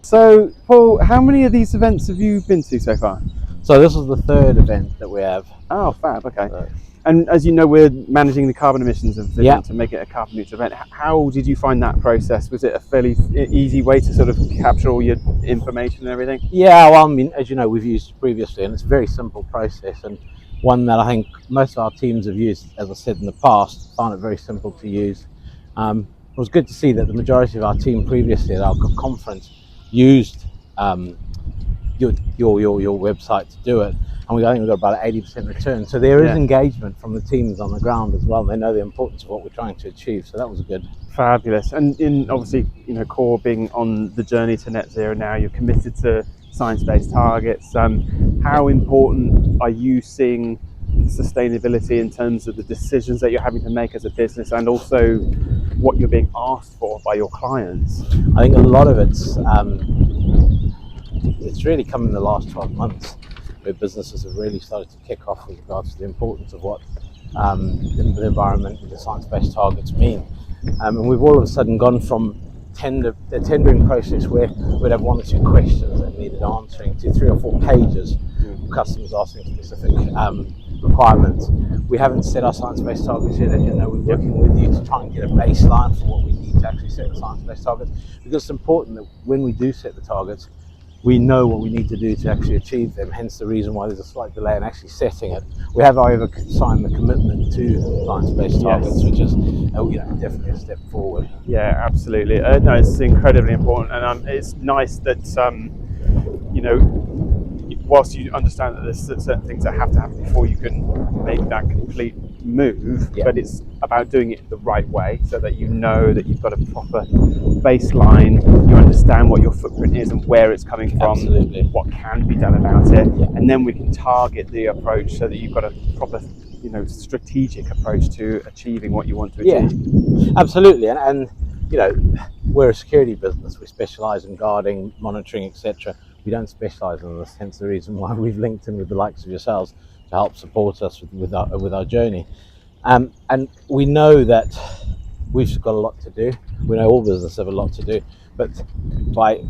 So, Paul, how many of these events have you been to so far? So this is the third event that we have. Oh, fab. Okay. So, And as you know, we're managing the carbon emissions of yeah, Vivint to make it a carbon neutral event. How did you find that process? Was it a fairly easy way to sort of capture all your information and everything? yeah. Well, I mean, as you know, we've used previously, and it's a very simple process, and one that I think most of our teams have used, as I said in the past, found it very simple to use. It was good to see that the majority of our team previously at our conference used your website to do it, and I think we got about an 80% return. So there is engagement from the teams on the ground as well. They know the importance of what we're trying to achieve. So that was good. Fabulous. And in obviously, Core being on the journey to net zero now, you're committed to science-based targets. How important are you seeing sustainability in terms of the decisions that you're having to make as a business, and also what you're being asked for by your clients? I think a lot of it's really come in the last 12 months, where businesses have really started to kick off with regards to the importance of what the environment and the science-based targets mean. And we've all of a sudden gone from the tendering process where we'd have one or two questions that needed answering to 3 or 4 pages of customers asking specific requirements. We haven't set our science-based targets yet, and we're working with you to try and get a baseline for what we need to actually set the science-based targets, because it's important that when we do set the targets, we know what we need to do to actually achieve them, hence the reason why there's a slight delay in actually setting it. We have, however, signed the commitment to science-based targets, which is definitely a step forward. Yeah, absolutely. No, it's incredibly important, and it's nice that whilst you understand that there's certain things that have to happen before you can make that complete move, but it's about doing it the right way so that you know that you've got a proper baseline, you understand what your footprint is and where it's coming from, what can be done about it, and then we can target the approach so that you've got a proper strategic approach to achieving what you want to achieve. Absolutely. And we're a security business. We specialize in guarding, monitoring, etc. We don't specialize in this, hence the reason why we've linked in with the likes of yourselves to help support us with our journey. And we know that we've got a lot to do. We know all businesses have a lot to do, but by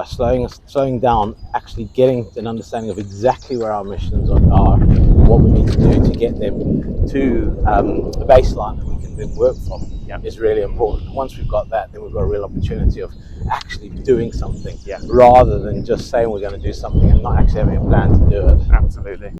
slowing down, actually getting an understanding of exactly where our emissions are, what we need to do to get them to a baseline that we can then work from, is really important. Once we've got that, then we've got a real opportunity of actually doing something, rather than just saying we're going to do something and not actually having a plan to do it. Absolutely.